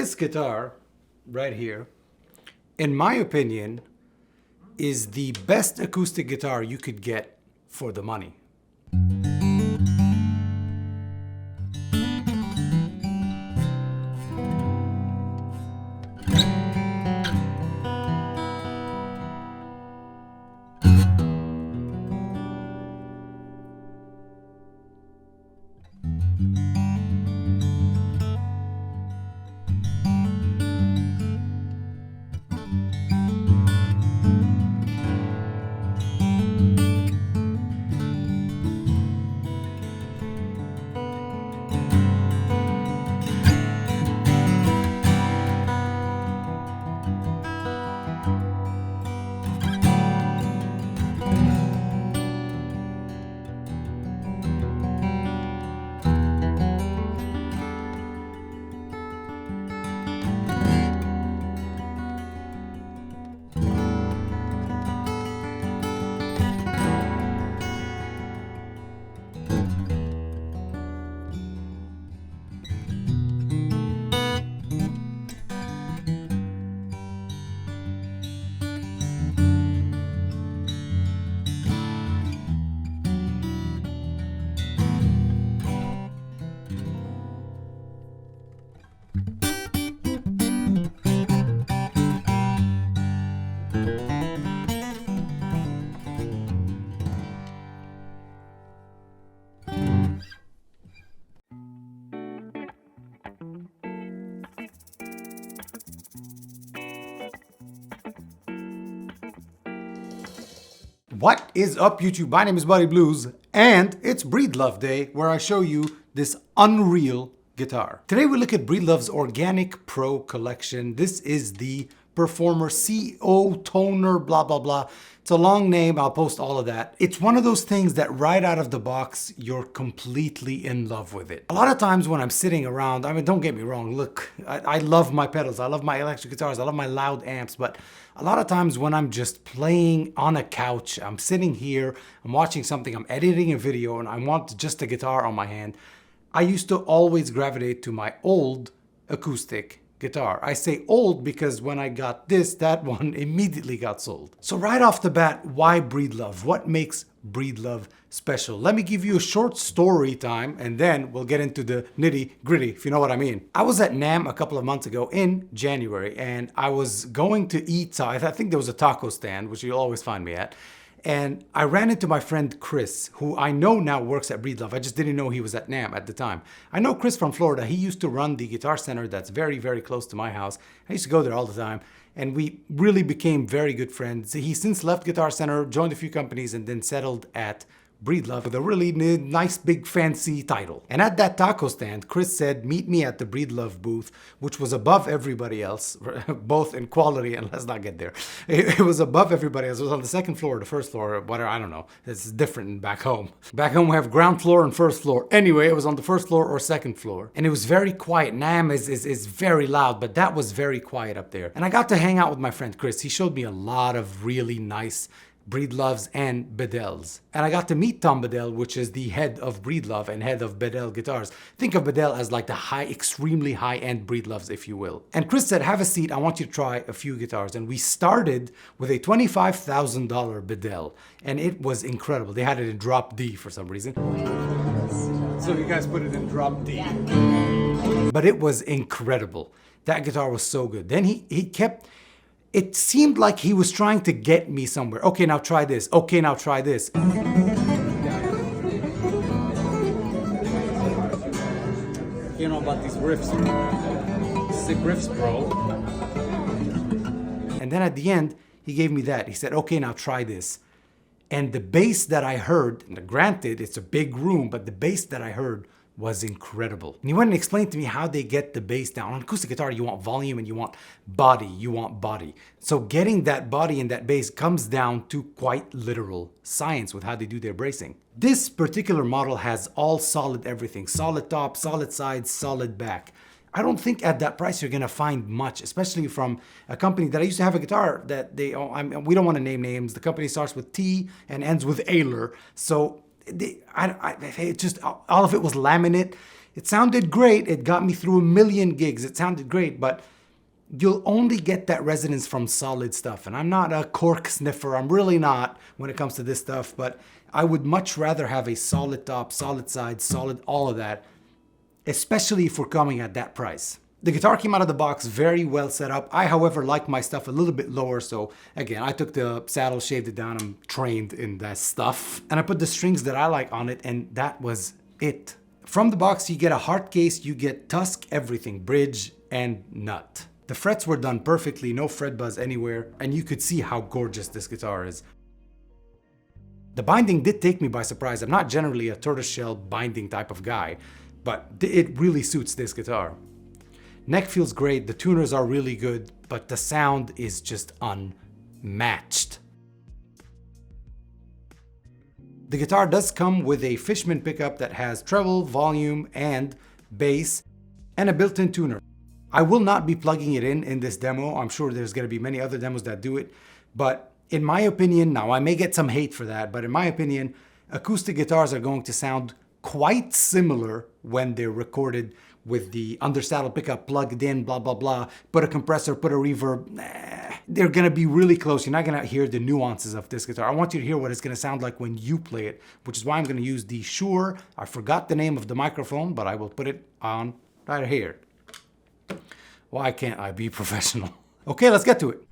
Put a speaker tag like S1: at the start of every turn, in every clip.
S1: This guitar right here, in my opinion, is the best acoustic guitar you could get for the money. What is up, YouTube? My name is Buddy Blues, and it's Breedlove Day, where I show you this unreal guitar. Today we look at Breedlove's Organic Pro collection. This is the Performer CO Toner, blah, blah, blah. It's a long name. I'll post all of that. It's one of those things that right out of the box, you're completely in love with it. A lot of times when I'm sitting around, I mean, don't get me wrong. Look, I love my pedals. I love my electric guitars. I love my loud amps. But a lot of times when I'm just playing on a couch, I'm sitting here, I'm watching something, I'm editing a video, and I want just a guitar on my hand, I used to always gravitate to my old acoustic guitar. I say old because when I got this, that one immediately got sold. So right off the bat, why Breedlove? What makes Breedlove special? Let me give you a short story time and then we'll get into the nitty gritty, if you know what I mean. I was at NAMM a couple of months ago in January and I was going to eat, I think there was a taco stand, which you'll always find me at. And I ran into my friend Chris, who I know now works at Breedlove. I just didn't know he was at NAMM at the time. I know Chris from Florida. He used to run the guitar center that's very, very close to my house. I used to go there all the time. And we really became very good friends. He since left Guitar Center, joined a few companies, and then settled at Breedlove with a really nice, big, fancy title. And at that taco stand, Chris said, meet me at the Breedlove booth, which was above everybody else, both in quality, and let's not get there. It was above everybody else. It was on the second floor or the first floor, whatever, I don't know. It's different back home. Back home, we have ground floor and first floor. Anyway, it was on the first floor or second floor. And it was very quiet. NAMM is very loud, but that was very quiet up there. And I got to hang out with my friend Chris. He showed me a lot of really nice Breedloves and Bedels. And I got to meet Tom Bedell, which is the head of Breedlove and head of Bedell Guitars. Think of Bedell as like the extremely high-end Breedloves, if you will. And Chris said, have a seat, I want you to try a few guitars. And we started with a $25,000 Bedell. And it was incredible. They had it in drop D for some reason. So you guys put it in drop D. But it was incredible. That guitar was so good. Then he kept... It seemed like he was trying to get me somewhere. Okay, now try this. Okay, now try this. You know about these riffs. Sick riffs, bro. And then at the end, he gave me that. He said, okay, now try this. And the bass that I heard, and granted, it's a big room, but the bass that I heard was incredible. And he went and explained to me how they get the bass down. On acoustic guitar, you want volume and you want body. So getting that body and that bass comes down to quite literal science with how they do their bracing. This particular model has all solid everything. Solid top, solid sides, solid back. I don't think at that price you're gonna find much, especially from a company that I used to have a guitar that we don't want to name names. The company starts with T and ends with Ayler. So it just, all of it was laminate. It sounded great. It got me through a million gigs. It sounded great, but you'll only get that resonance from solid stuff. And I'm not a cork sniffer. I'm really not when it comes to this stuff, but I would much rather have a solid top, solid sides, solid all of that, especially if we're coming at that price. The guitar came out of the box very well set up. I, however, like my stuff a little bit lower. So again, I took the saddle, shaved it down. I'm trained in that stuff. And I put the strings that I like on it, and that was it. From the box, you get a heart case, you get tusk, everything, bridge and nut. The frets were done perfectly, no fret buzz anywhere, and you could see how gorgeous this guitar is. The binding did take me by surprise. I'm not generally a tortoiseshell binding type of guy, but it really suits this guitar. Neck feels great, the tuners are really good, but the sound is just unmatched. The guitar does come with a Fishman pickup that has treble, volume, and bass, and a built-in tuner. I will not be plugging it in this demo. I'm sure there's going to be many other demos that do it, but in my opinion, now I may get some hate for that, but in my opinion, acoustic guitars are going to sound quite similar when they're recorded with the undersaddle pickup plugged in, blah, blah, blah, put a compressor, put a reverb. They're gonna be really close. You're not gonna hear the nuances of this guitar. I want you to hear what it's gonna sound like when you play it, which is why I'm gonna use the Shure. I forgot the name of the microphone, but I will put it on right here. Why can't I be professional? Okay, let's get to it.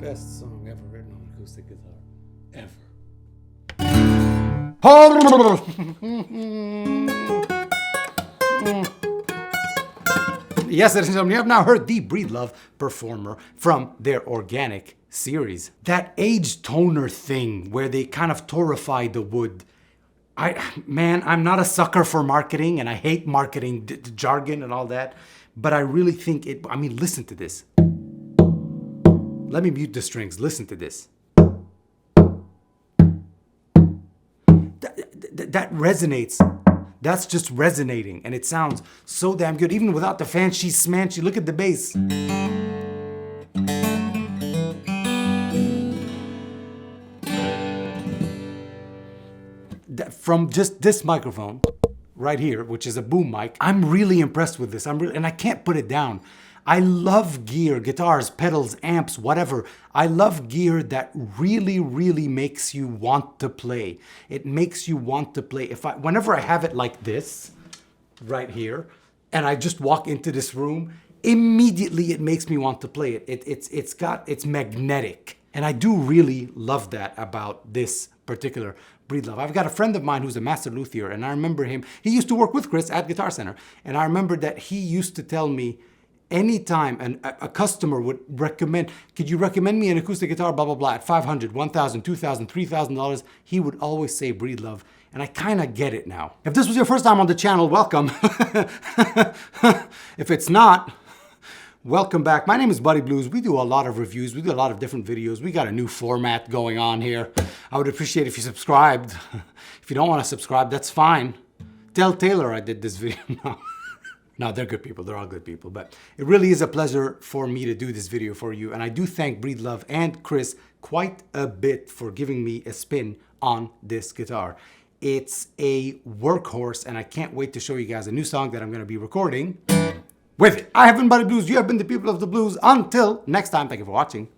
S1: best song ever written on acoustic guitar. Ever. Yes, ladies and gentlemen, you have now heard the Breedlove performer from their organic series. That age toner thing where they kind of torify the wood. Man, I'm not a sucker for marketing, and I hate marketing jargon and all that, but I really think it, I mean, listen to this. Let me mute the strings. Listen to this. That resonates. That's just resonating, and it sounds so damn good. Even without the fancy smanchy, look at the bass. From just this microphone right here, which is a boom mic, I'm really impressed with this. And I can't put it down. I love gear, guitars, pedals, amps, whatever. I love gear that really, really makes you want to play. It makes you want to play. Whenever I have it like this, right here, and I just walk into this room, immediately it makes me want to play it. It's magnetic. And I do really love that about this particular Breedlove. I've got a friend of mine who's a master luthier, and I remember him, he used to work with Chris at Guitar Center, and I remember that he used to tell me, anytime a customer would recommend, could you recommend me an acoustic guitar, blah, blah, blah, at $500, $1,000, $2,000, $3,000, he would always say Breedlove, and I kind of get it now. If this was your first time on the channel, welcome. If it's not, welcome back. My name is Buddy Blues. We do a lot of reviews. We do a lot of different videos. We got a new format going on here. I would appreciate if you subscribed. If you don't want to subscribe, that's fine. Tell Taylor I did this video. No, they're good people. They're all good people. But it really is a pleasure for me to do this video for you. And I do thank Breedlove and Chris quite a bit for giving me a spin on this guitar. It's a workhorse, and I can't wait to show you guys a new song that I'm going to be recording with it. I have been Buddy Blues. You have been the people of the blues. Until next time, thank you for watching.